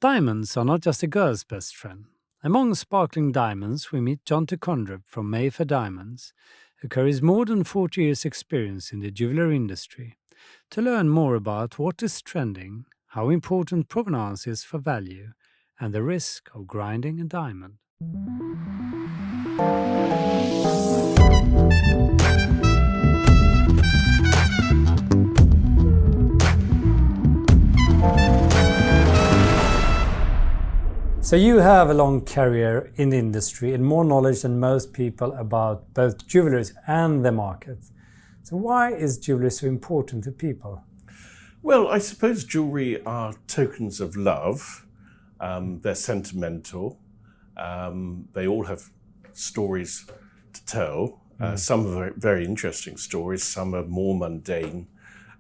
Diamonds are not just a girl's best friend. Among sparkling diamonds, we meet Jonty Condrup from Mayfair Diamonds, who carries more than 40 years' experience in the jewellery industry. To learn more about what is trending, how important provenance is for value, and the risk of grinding a diamond. So you have a long career in the industry and more knowledge than most people about both jewellery and the market. So why is jewellery so important to people? Well, I suppose jewellery are tokens of love. They're sentimental. They all have stories to tell. Some are very interesting stories, some are more mundane,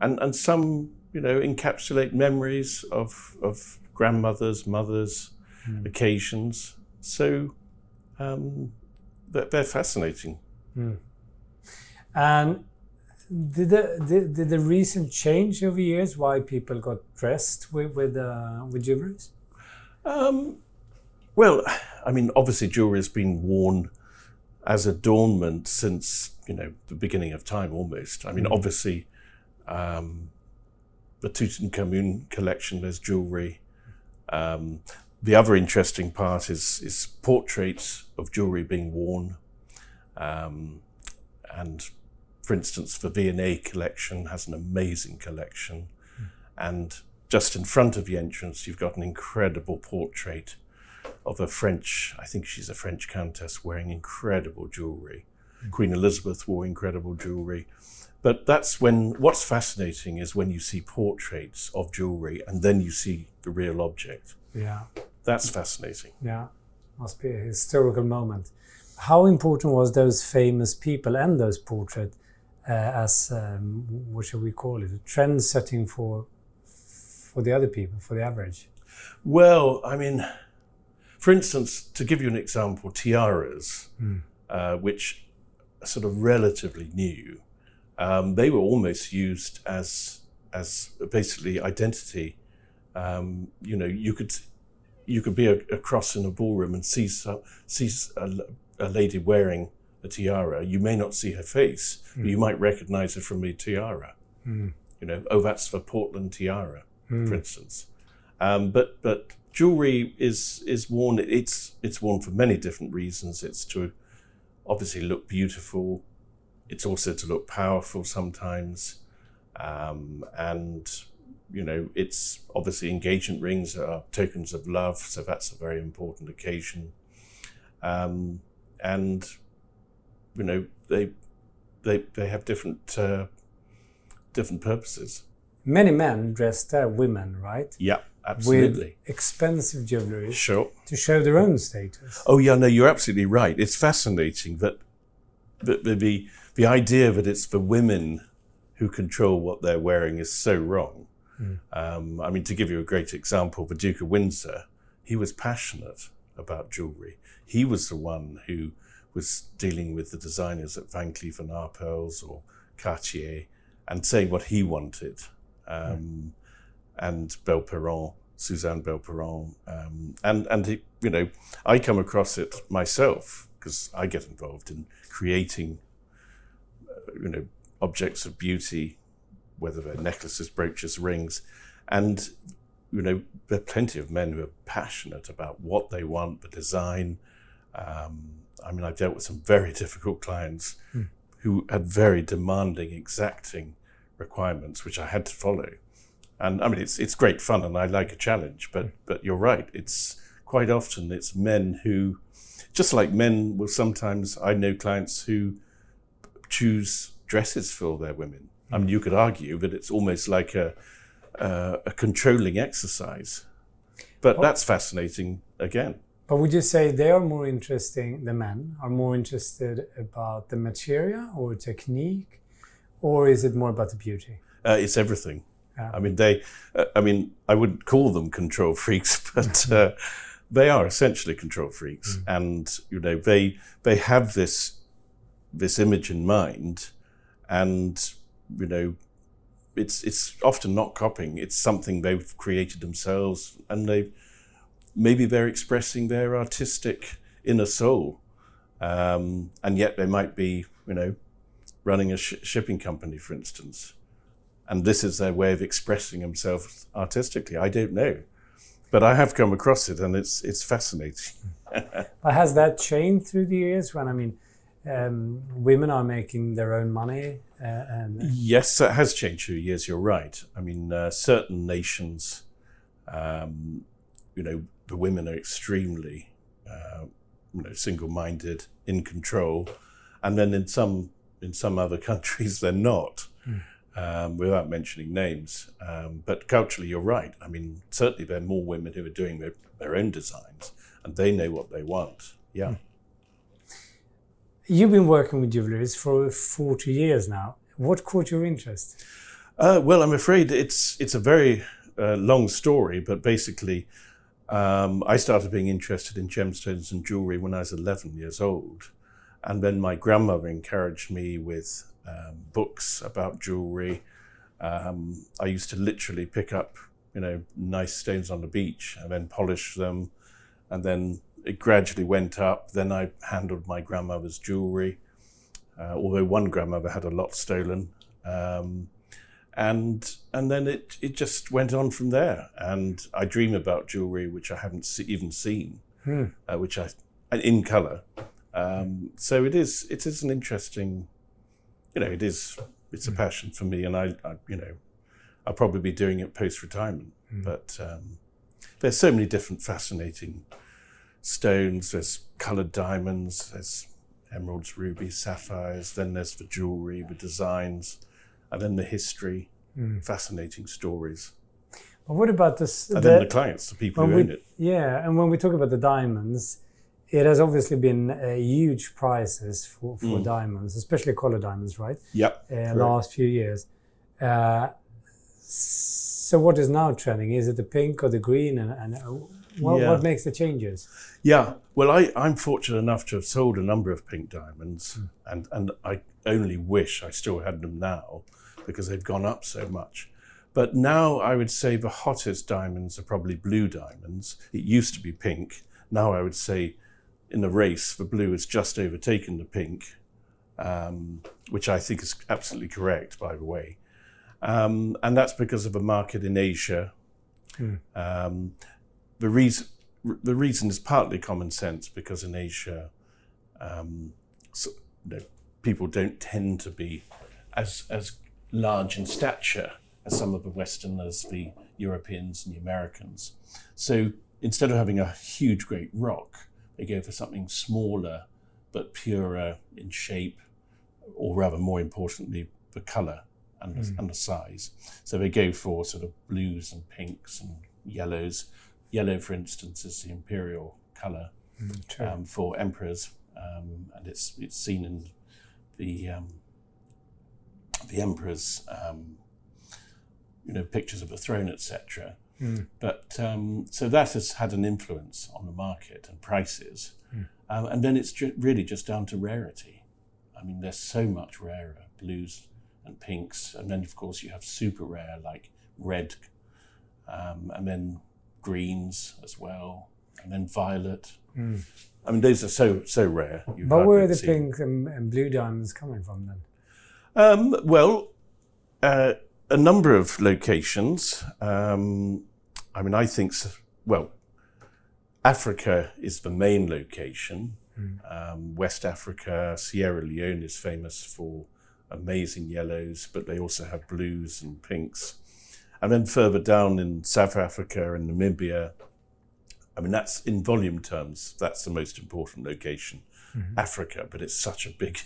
and some, encapsulate memories of grandmothers, mothers, occasions. So they're fascinating. And did the recent change over years why people got dressed with jewelries? Well, obviously jewelry has been worn as adornment since the beginning of time almost. Obviously the Tutankhamun collection, there's jewelry. The other interesting part is portraits of jewelry being worn. And for instance, the V&A collection has an amazing collection. And just in front of the entrance, you've got an incredible portrait of a French, I think she's a French countess, wearing incredible jewelry. Queen Elizabeth wore incredible jewelry. But what's fascinating is when you see portraits of jewelry and then you see the real object. Yeah. That's fascinating. Yeah, must be a historical moment. How important was those famous people and those portraits as, what should we call it, a trend setting for the other people, for the average? Well, for instance, to give you an example, tiaras, which are sort of relatively new, they were almost used as basically identity. You could be across in a ballroom and see a lady wearing a tiara. You may not see her face, but you might recognize her from the tiara. That's the Portland tiara, for instance. But jewelry is worn. It's worn for many different reasons. It's to obviously look beautiful. It's also to look powerful sometimes, and it's obviously engagement rings are tokens of love, so that's a very important occasion. And they have different purposes. Many men dress their women, right? Yeah, absolutely. With expensive jewelry. Sure. To show their own status. Oh yeah, no, you're absolutely right. It's fascinating that the idea that it's the women who control what they're wearing is so wrong. To give you a great example, the Duke of Windsor, he was passionate about jewelry. He was the one who was dealing with the designers at Van Cleef & Arpels or Cartier and saying what he wanted. And Belperron, Suzanne Belperron, and he, I come across it myself because I get involved in creating, objects of beauty, whether they're necklaces, brooches, rings, and there are plenty of men who are passionate about what they want, the design. I've dealt with some very difficult clients who had very demanding, exacting requirements, which I had to follow. And it's great fun, and I like a challenge. But you're right. It's quite often it's men who, just like men will sometimes. I know clients who choose dresses for their women. You could argue that it's almost like a controlling exercise, but that's fascinating again. But would you say they are more interesting, the men are more interested about the material or technique, or is it more about the beauty? It's everything. Yeah. I wouldn't call them control freaks, but they are essentially control freaks. And, they have this image in mind, and, it's often not copying. It's something they've created themselves, and they've maybe they're expressing their artistic inner soul, and yet they might be, running a shipping company, for instance, and this is their way of expressing themselves artistically. I don't know, but I have come across it, and it's fascinating. But has that changed through the years? When women are making their own money, and Yes, that has changed through the years. You're right. I mean, certain nations, the women are extremely, single-minded, in control, and then in some other countries they're not. Without mentioning names, but culturally, you're right. I mean, certainly there are more women who are doing their own designs, and they know what they want. Yeah. You've been working with jewelleries for 40 years now. What caught your interest? Well, I'm afraid it's a very long story, but basically, I started being interested in gemstones and jewellery when I was 11 years old, and then my grandmother encouraged me with books about jewellery. I used to literally pick up, nice stones on the beach and then polish them, and then it gradually went up. Then I handled my grandmother's jewellery, although one grandmother had a lot stolen, and then it just went on from there. And I dream about jewellery which I haven't even seen, which in colour. So it is an interesting. It's a passion for me, and I'll probably be doing it post-retirement. But there's so many different fascinating stones. There's coloured diamonds, there's emeralds, rubies, sapphires, then there's the jewellery, the designs, and then the history, fascinating stories. Well, what about this? And then the clients, the people who own it. Yeah, and when we talk about the diamonds, it has obviously been huge prices for diamonds, especially color diamonds, right? Yep. Last few years. So what is now trending? Is it the pink or the green? And what makes the changes? Yeah, well, I'm fortunate enough to have sold a number of pink diamonds, and I only wish I still had them now because they've gone up so much. But now I would say the hottest diamonds are probably blue diamonds. It used to be pink. Now I would say in the race, the blue has just overtaken the pink, which I think is absolutely correct, by the way. And that's because of a market in Asia. The reason is partly common sense, because in Asia, people don't tend to be as large in stature as some of the Westerners, the Europeans and the Americans. So instead of having a huge, great rock, they go for something smaller but purer in shape, or rather, more importantly, the colour and the size. So they go for sort of blues and pinks and yellows. Yellow, for instance, is the imperial colour for emperors, and it's seen in the emperors, pictures of the throne, etc. But so that has had an influence on the market and prices, and then it's really just down to rarity. I mean, there's so much rarer blues and pinks, and then of course you have super rare like red, and then greens as well, and then violet. I mean, those are so rare. But where are the pink and blue diamonds coming from then? Well, a number of locations. I think, Africa is the main location. West Africa, Sierra Leone is famous for amazing yellows, but they also have blues and pinks. And then further down in South Africa and Namibia, I mean, that's in volume terms, that's the most important location, Africa, but it's such a big,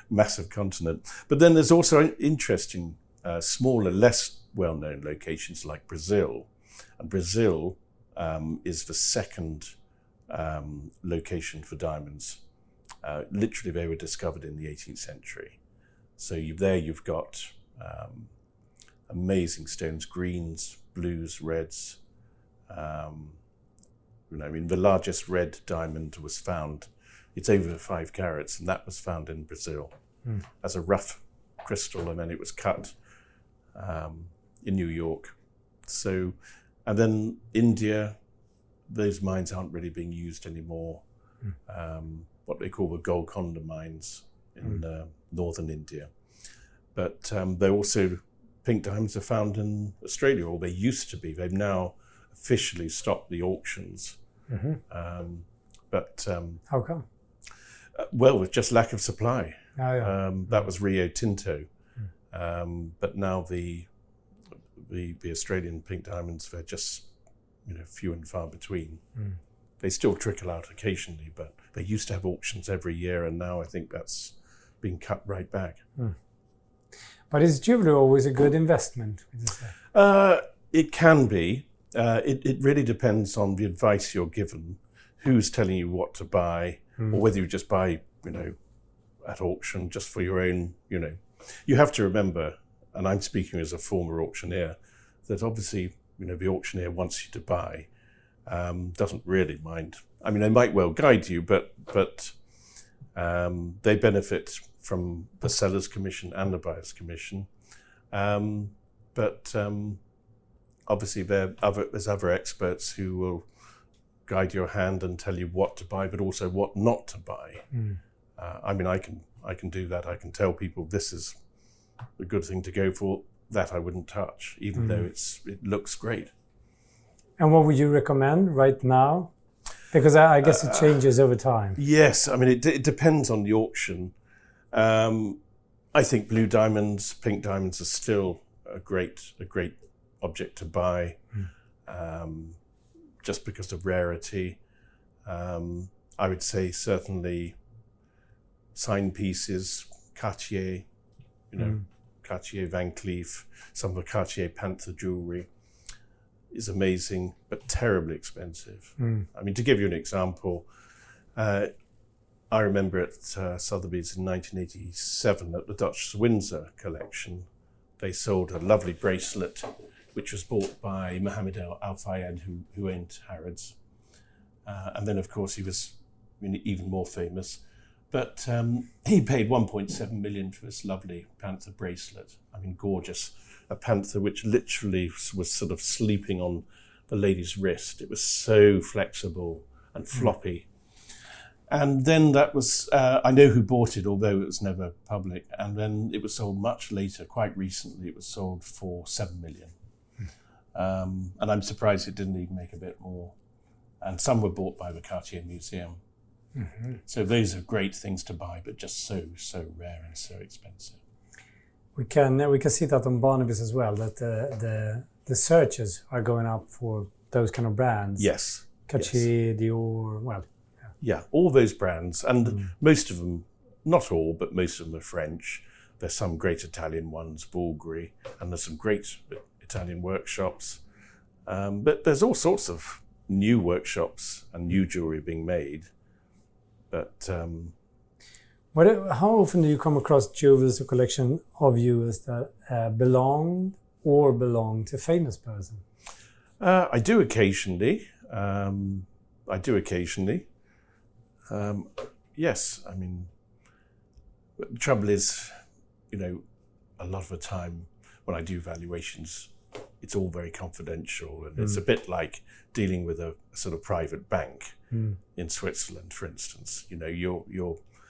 massive continent. But then there's also interesting, smaller, less well-known locations like Brazil. And Brazil is the second location for diamonds. Literally, they were discovered in the 18th century. So you've got amazing stones, greens, blues, reds. The largest red diamond was found. It's over 5 carats, and that was found in Brazil as a rough crystal, and then it was cut in New York. So, and then India, those mines aren't really being used anymore. What they call the Golconda mines in northern India. But they're also, pink diamonds are found in Australia, or they used to be. They've now officially stopped the auctions. But how come? Well, with just lack of supply. Oh, yeah. That was Rio Tinto. But now the Australian pink diamonds, they're just, few and far between. They still trickle out occasionally, but they used to have auctions every year, and now I think that's been cut right back. But is jewellery always a good investment, would you say? It can be. It really depends on the advice you're given, who's telling you what to buy, or whether you just buy, at auction just for your own, You have to remember, and I'm speaking as a former auctioneer, that obviously, the auctioneer wants you to buy, doesn't really mind. I mean, they might well guide you, but they benefit from the seller's commission and the buyer's commission. But obviously there's other experts who will guide your hand and tell you what to buy, but also what not to buy. I mean, I can do that. I can tell people this is a good thing to go for, that I wouldn't touch, even though it looks great. And what would you recommend right now? Because I guess it changes over time. Yes, I mean, it depends on the auction. I think blue diamonds, pink diamonds are still a great object to buy, just because of rarity. I would say certainly sign pieces, Cartier, Cartier Van Cleef, some of the Cartier Panther jewellery is amazing, but terribly expensive. I mean, to give you an example, I remember at Sotheby's in 1987 at the Dutch Windsor collection, they sold a lovely bracelet which was bought by Mohammed Al Fayed, who owned Harrods. And then, of course, he was even more famous. But he paid 1.7 million for this lovely Panther bracelet. I mean, gorgeous. A Panther which literally was sort of sleeping on the lady's wrist. It was so flexible and floppy. And then that was, I know who bought it, although it was never public. And then it was sold much later, quite recently. It was sold for 7 million. And I'm surprised it didn't even make a bit more. And some were bought by the Cartier Museum. So those are great things to buy, but just so rare and so expensive. We can see that on Barnaby's as well, that the searches are going up for those kind of brands. Yes. Cartier, Dior, well. Yeah, all those brands, and most of them, not all, but most of them are French. There's some great Italian ones, Bulgari, and there's some great Italian workshops. But there's all sorts of new workshops and new jewellery being made. But how often do you come across jewelers or collection of yours that belong to a famous person? I do occasionally. Yes, I mean, the trouble is, a lot of the time when I do valuations, it's all very confidential, and it's a bit like dealing with a sort of private bank in Switzerland, for instance.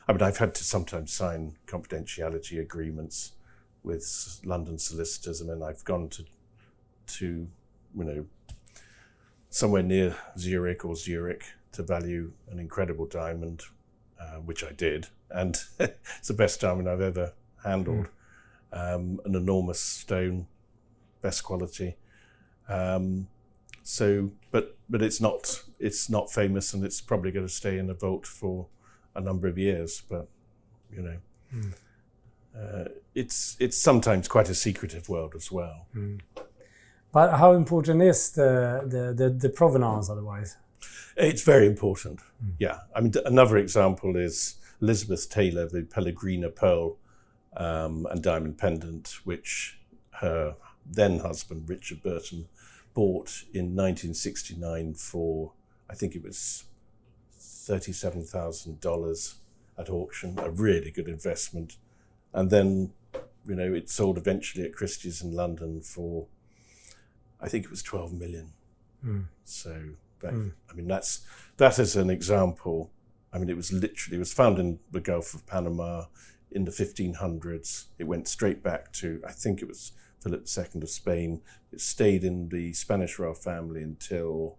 I've had to sometimes sign confidentiality agreements with London solicitors, and then I've gone to somewhere near Zurich to value an incredible diamond, which I did, and it's the best diamond I've ever handled. An enormous stone, best quality. But it's not famous, and it's probably going to stay in the vault for a number of years. But it's sometimes quite a secretive world as well. But how important is the provenance otherwise? It's very important. Yeah, I mean, another example is Elizabeth Taylor, the Pellegrina pearl and diamond pendant, which her then husband Richard Burton bought in 1969 for, I think it was $37,000 at auction, a really good investment. And then, it sold eventually at Christie's in London for, I think it was 12 million. So I mean, that is an example. I mean, it was found in the Gulf of Panama in the 1500s. It went straight back to, I think it was Philip II of Spain. It stayed in the Spanish royal family until,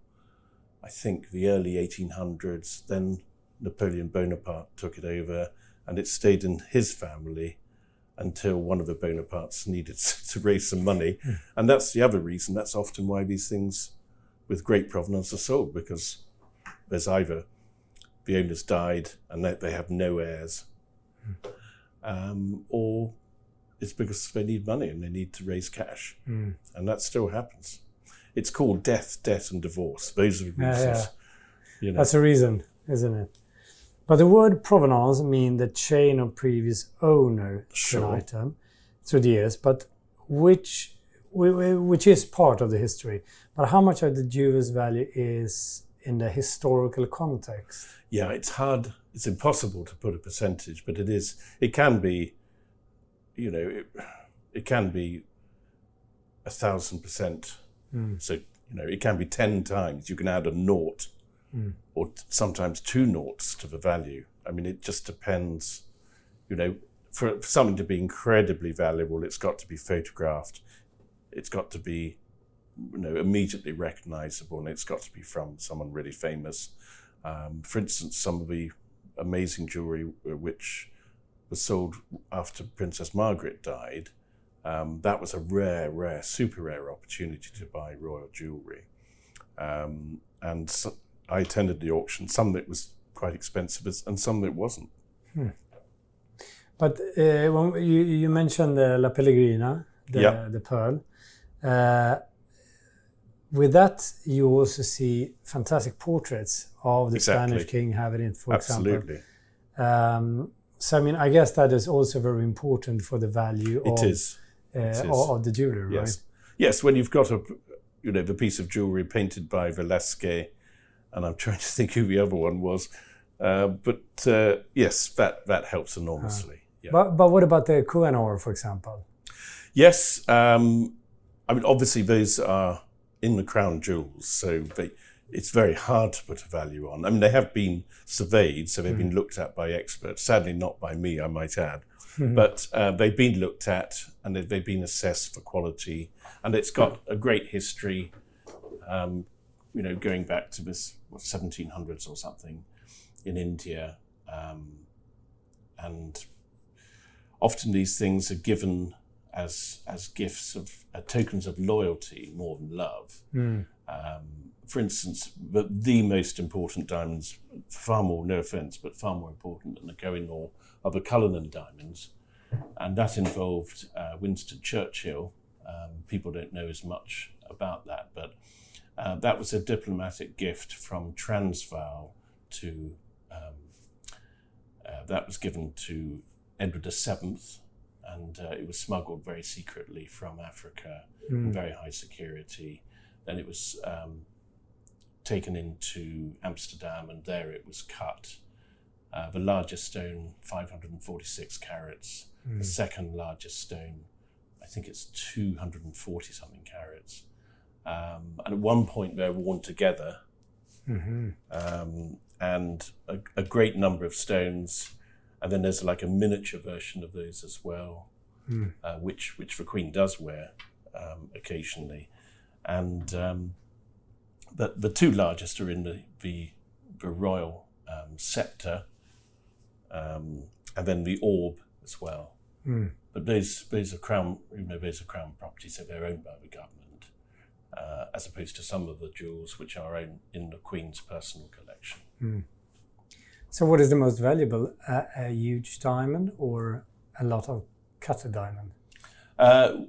I think, the early 1800s. Then Napoleon Bonaparte took it over, and it stayed in his family until one of the Bonapartes needed to raise some money. And that's the other reason. That's often why these things with great provenance are sold, because there's either the owners died and they have no heirs, or it's because they need money and they need to raise cash. And that still happens. It's called death, debt, and divorce. Those are the reasons. You know. That's a reason, isn't it? But the word provenance means the chain of previous owner to an item through the years, but which is part of the history. But how much of the jewel's value is in the historical context? Yeah, it's hard. It's impossible to put a percentage, but it is. It can be, you know, it can be 1,000%. So, you know, it can be 10 times. You can add a naught. Or sometimes 2 noughts to the value. I mean, it just depends. You know, for something to be incredibly valuable, it's got to be photographed. It's got to be, you know, immediately recognizable, and it's got to be from someone really famous. For instance, some of the amazing jewelry which was sold after Princess Margaret died, that was a rare, super rare opportunity to buy royal jewelry. And so, I attended the auction. Some of it was quite expensive, and some of it wasn't. But when you mentioned the La Pellegrina, the pearl. With that, you also see fantastic portraits of the Spanish king having it, for example. Absolutely. So, I mean, I guess that is also very important for the value of the jewelry, right? Yes, when you've got the piece of jewelry painted by Velasquez, and I'm trying to think who the other one was. Yes, that helps enormously. But what about the Kohinoor, for example? Yes, I mean, obviously those are in the crown jewels, so it's very hard to put a value on. I mean, they have been surveyed, so they've been looked at by experts, sadly not by me, I might add. But they've been looked at and they've been assessed for quality, and it's got a great history. You know, going back to this 1700s or something in India. And often these things are given as gifts of tokens of loyalty more than love. For instance, the most important diamonds, far more, no offense, but far more important than the Kohinoor are the Cullinan diamonds. And that involved Winston Churchill. People don't know as much about that, but that was a diplomatic gift from Transvaal to, that was given to Edward VII, and it was smuggled very secretly from Africa in very high security. Then it was taken into Amsterdam, and there it was cut. The largest stone, 546 carats. The second largest stone, I think it's 240 something carats. And at one point they're worn together, and a great number of stones, and then there's like a miniature version of those as well, which the Queen does wear occasionally, and but the 2 largest are in the royal scepter, and then the orb as well. But those are crown, those are crown property, so they're owned by the government. As opposed to some of the jewels which are in the Queen's personal collection. So what is the most valuable, a huge diamond or a lot of cut diamond?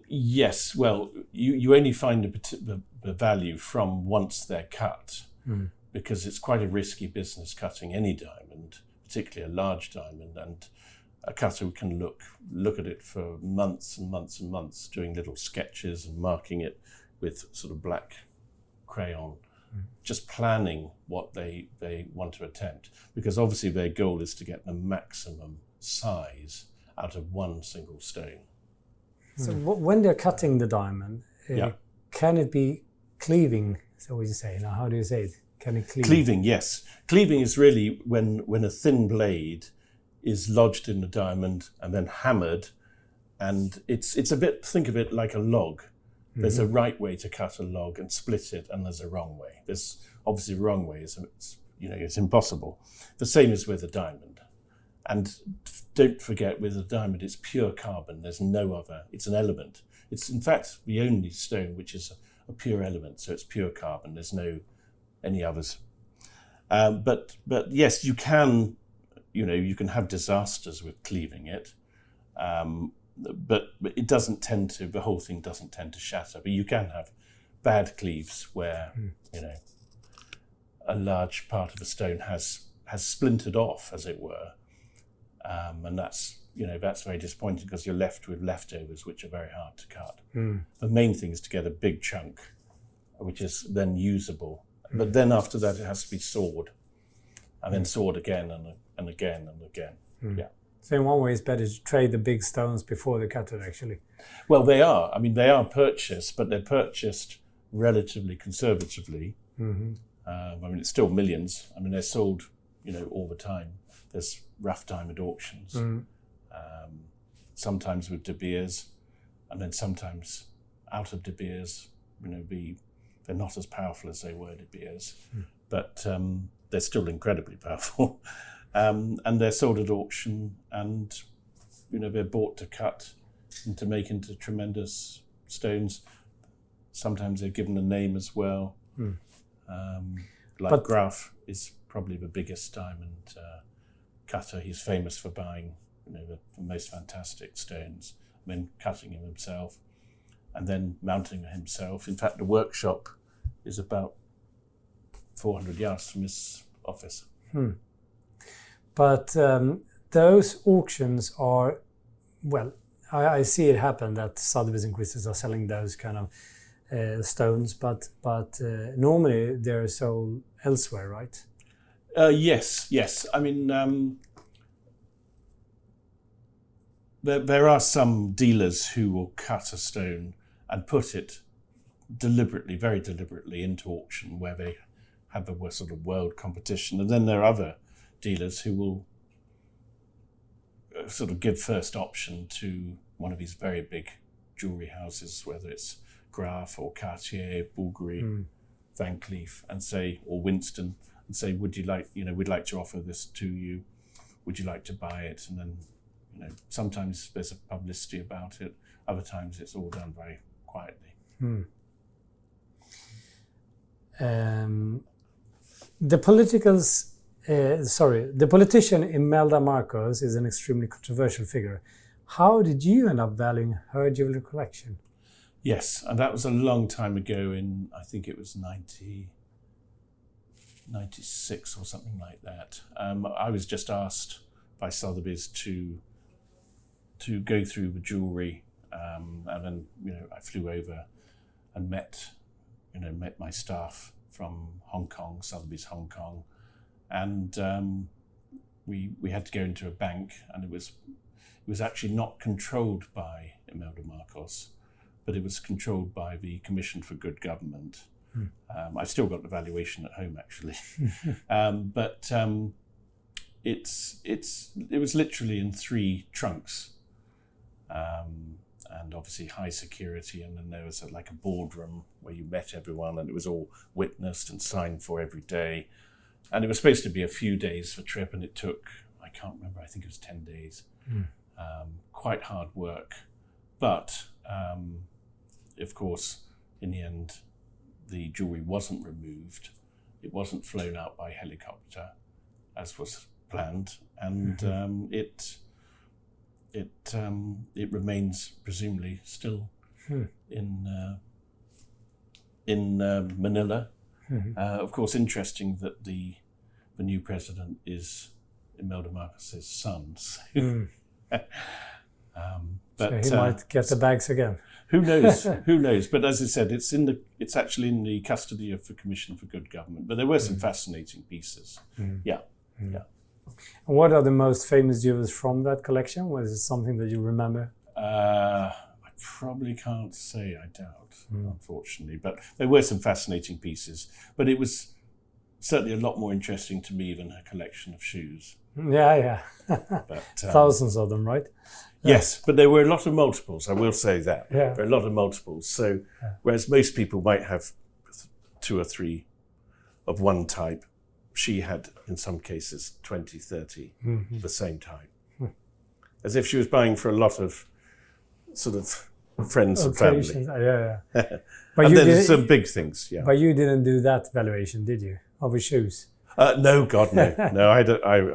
Yes, well, you only find the value from once they're cut, because it's quite a risky business cutting any diamond, particularly a large diamond, and a cutter can look at it for months and months and months, doing little sketches and marking it with sort of black crayon, just planning what they want to attempt, because obviously their goal is to get the maximum size out of one single stone. So when they're cutting the diamond, can it be cleaving? So what you say? Now, how do you say it? Can it cleave? Cleaving, yes. Cleaving is really when a thin blade is lodged in the diamond and then hammered, and it's a bit, think of it like a log. There's a right way to cut a log and split it, and there's a wrong way. There's obviously a wrong way, it's impossible. The same is with a diamond. And don't forget, with a diamond, it's pure carbon. There's no other. It's an element. It's, in fact, the only stone which is a pure element, so it's pure carbon. There's no any others. But yes, you can have disasters with cleaving it, but it doesn't tend to, the whole thing doesn't tend to shatter. But you can have bad cleaves where, a large part of a stone has splintered off, as it were. And that's very disappointing because you're left with leftovers which are very hard to cut. The main thing is to get a big chunk, which is then usable. But then after that, it has to be sawed, and then sawed again and again and again. Yeah. So in one way, it's better to trade the big stones before they cut it, actually. Well, they are. I mean, they are purchased, but they're purchased relatively conservatively. I mean, it's still millions. I mean, they're sold, all the time. There's rough diamond auctions, sometimes with De Beers, and then sometimes out of De Beers. They're not as powerful as they were, De Beers, but they're still incredibly powerful. And they're sold at auction, and they're bought to cut and to make into tremendous stones. Sometimes they're given a name as well. But Graf is probably the biggest diamond cutter. He's famous for buying the most fantastic stones, cutting them himself and then mounting them himself. In fact, the workshop is about 400 yards from his office. But those auctions are, well, I see it happen that Sotheby's and Christie's are selling those kind of stones, but normally they're sold elsewhere, right? Yes. I mean, there are some dealers who will cut a stone and put it deliberately, very deliberately, into auction where they have a sort of world competition, and then there are other dealers who will sort of give first option to one of these very big jewellery houses, whether it's Graf or Cartier, Bulgari, Van Cleef, and say, or Winston, and say, would you like, we'd like to offer this to you. Would you like to buy it? And then, sometimes there's a publicity about it. Other times it's all done very quietly. The politician Imelda Marcos is an extremely controversial figure. How did you end up valuing her jewellery collection? Yes, and that was a long time ago I think it was 96 or something like that. I was just asked by Sotheby's to go through the jewellery, and then I flew over and met my staff from Hong Kong, Sotheby's Hong Kong, and we had to go into a bank, and it was actually not controlled by Imelda Marcos, but it was controlled by the Commission for Good Government. I've still got the valuation at home, actually. But it was literally in 3 trunks, and obviously high security. And then there was like a boardroom where you met everyone, and it was all witnessed and signed for every day. And it was supposed to be a few days for trip, and it took, I can't remember, I think it was 10 days. Quite hard work. But, of course, in the end, the jewellery wasn't removed. It wasn't flown out by helicopter, as was planned, and it remains presumably still in Manila. Of course, interesting that the new president is Imelda Marcos' son. But so he might get the bags again. Who knows? Who knows? But as I said, it's actually in the custody of the Commission for Good Government. But there were some fascinating pieces. Yeah. And what are the most famous jewels from that collection? Was it something that you remember? I probably can't say, I doubt, unfortunately. But there were some fascinating pieces. But it was certainly a lot more interesting to me than her collection of shoes. Yeah. But, Thousands of them, right? Yes, but there were a lot of multiples, I will say that. Yeah. There were a lot of multiples. So whereas most people might have 2 or 3 of one type, she had, in some cases, 20, 30 the same type. As if she was buying for a lot of sort of friends and family. Yeah. And then some big things, yeah. But you didn't do that valuation, did you, of her shoes? No, God, no. No, I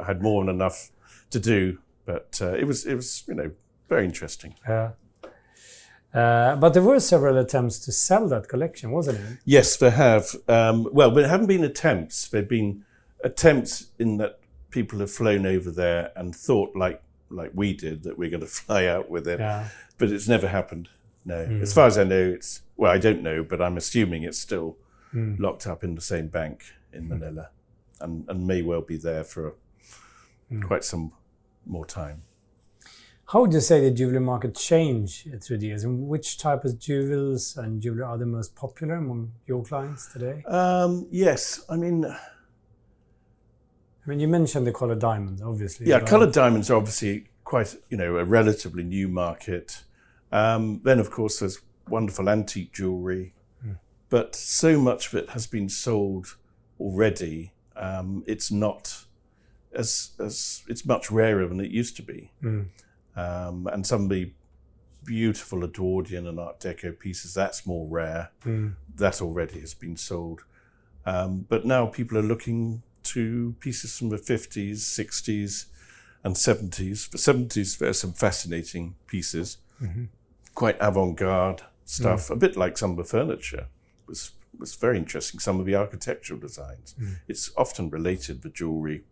had more than enough to do, but it was very interesting. Yeah. But there were several attempts to sell that collection, wasn't it? Yes, there have. Well, there haven't been attempts. There have been attempts in that people have flown over there and thought, like we did, that we're going to fly out with it. Yeah. But it's never happened. No. As far as I know, I don't know, but I'm assuming it's still locked up in the same bank in Manila and may well be there for quite some more time. How would you say the jewelry market changed through the years? And which type of jewels and jewelry are the most popular among your clients today? Yes, I mean, you mentioned the colored diamonds, obviously. Yeah, colored diamonds are obviously quite, a relatively new market. Then, of course, there's wonderful antique jewelry, but so much of it has been sold already. It's not it's much rarer than it used to be. And some of the beautiful Edwardian and Art Deco pieces, that's more rare. That already has been sold. But now people are looking to pieces from the 50s, 60s and 70s. The 70s, there are some fascinating pieces, quite avant-garde stuff, a bit like some of the furniture. It was very interesting, some of the architectural designs. It's often related, the jewelry,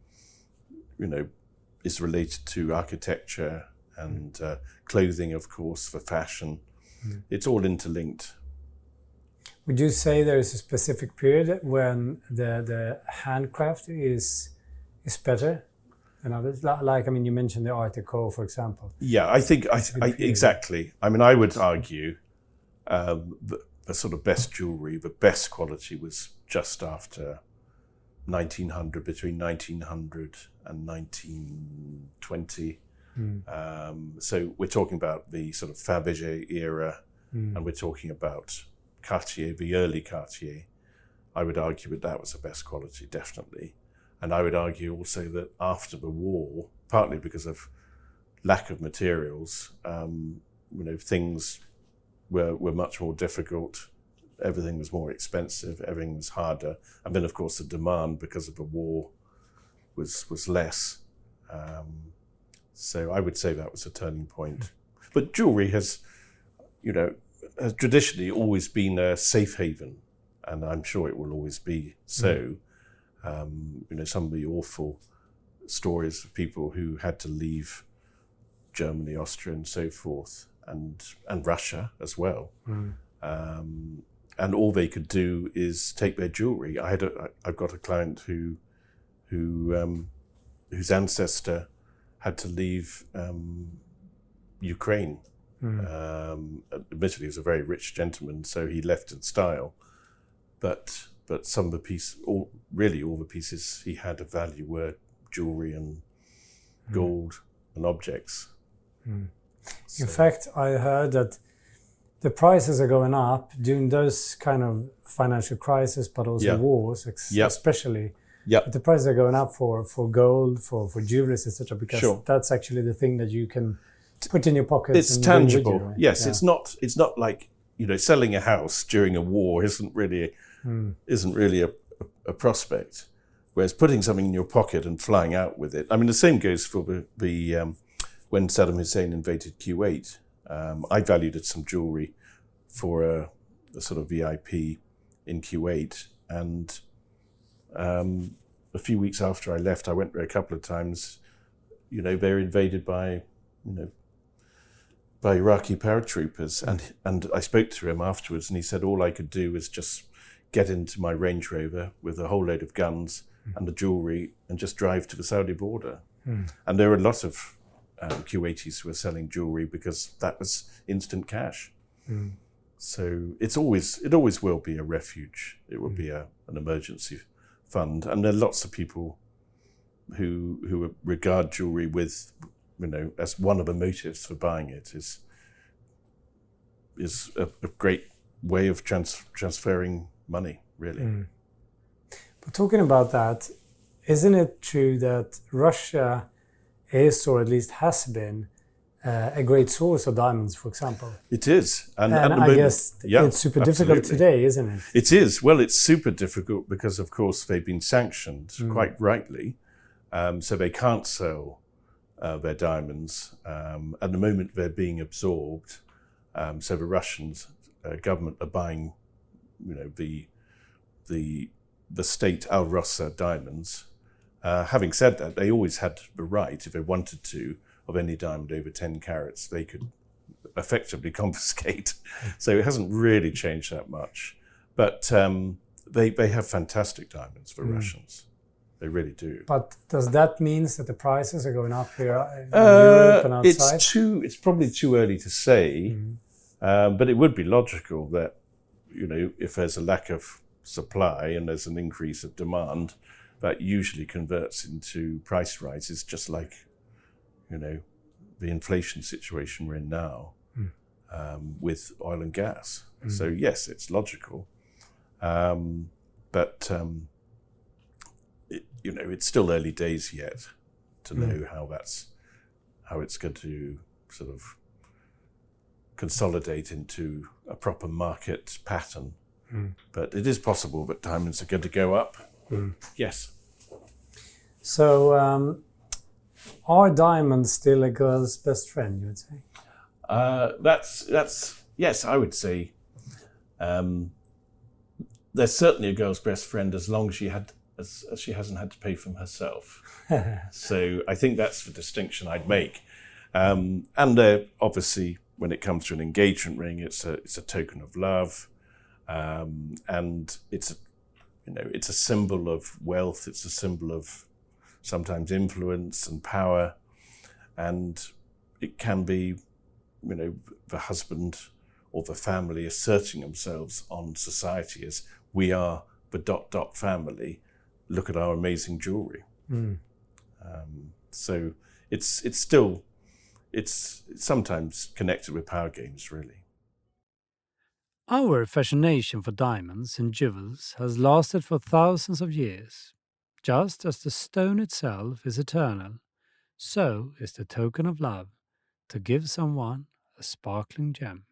is related to architecture and clothing, of course, for fashion. It's all interlinked. Would you say there is a specific period when the handcraft is better than others? Like, you mentioned the Art Deco, for example. Yeah, I think exactly. I would argue the sort of best jewelry, the best quality was just after 1900, between 1900 and 1920. So we're talking about the sort of Fabergé era, and we're talking about Cartier, the early Cartier. I would argue that was the best quality, definitely. And I would argue also that after the war, partly because of lack of materials, things were much more difficult. Everything was more expensive, everything was harder. And then, of course, the demand because of the war was less. So I would say that was a turning point. But jewelry has traditionally always been a safe haven, and I'm sure it will always be so. Some of the awful stories of people who had to leave Germany, Austria, and so forth, and Russia as well. And all they could do is take their jewelry. I've got a client whose ancestor had to leave Ukraine. Admittedly, he was a very rich gentleman, so he left in style. But some of the pieces, all the pieces he had of value were jewelry and gold and objects. In fact, I heard that the prices are going up during those kind of financial crises, but also wars, especially. But the prices are going up for gold, for jewelry, etc. Because that's actually the thing that you can put in your pocket. It's tangible. You, right? Yes, it's not like selling a house during a war isn't really a prospect. Whereas putting something in your pocket and flying out with it. The same goes for the when Saddam Hussein invaded Kuwait. I valued some jewelry for a sort of VIP in Kuwait, and a few weeks after I left, I went there a couple of times. They were invaded by Iraqi paratroopers, and I spoke to him afterwards, and he said all I could do was just get into my Range Rover with a whole load of guns and the jewelry and just drive to the Saudi border. And there were a lot of Kuwaitis who were selling jewelry because that was instant cash. So it always will be a refuge. It will be an emergency fund, and there are lots of people who regard jewelry with, as one of the motives for buying it is a great way of transferring money, really. But talking about that, isn't it true that Russia is, or at least has been, a great source of diamonds, for example? It is. And at the I moment, guess it's super difficult today, isn't it? It is. Well, it's super difficult because, of course, they've been sanctioned, quite rightly. So they can't sell their diamonds. At the moment, they're being absorbed. So the Russian government are buying, the state Al Rosa diamonds. Having said that, they always had the right, if they wanted to, of any diamond over 10 carats, they could effectively confiscate. So it hasn't really changed that much. But they have fantastic diamonds for Russians. They really do. But does that mean that the prices are going up here in Europe and outside? It's probably too early to say, but it would be logical that, if there's a lack of supply and there's an increase of demand, that usually converts into price rises, just like, the inflation situation we're in now with oil and gas. So yes, it's logical, but it's still early days yet to know how it's going to sort of consolidate into a proper market pattern. But it is possible that diamonds are going to go up. Yes. So, are diamonds still a girl's best friend, you would say? That's yes, I would say. There's certainly a girl's best friend as long as she hasn't had to pay for them herself. So I think that's the distinction I'd make. And obviously, when it comes to an engagement ring, it's a token of love, and it's a symbol of wealth. It's a symbol of sometimes influence and power, and it can be, the husband or the family asserting themselves on society as we are the ... family. Look at our amazing jewelry. So it's sometimes connected with power games, really. Our fascination for diamonds and jewels has lasted for thousands of years. Just as the stone itself is eternal, so is the token of love to give someone a sparkling gem.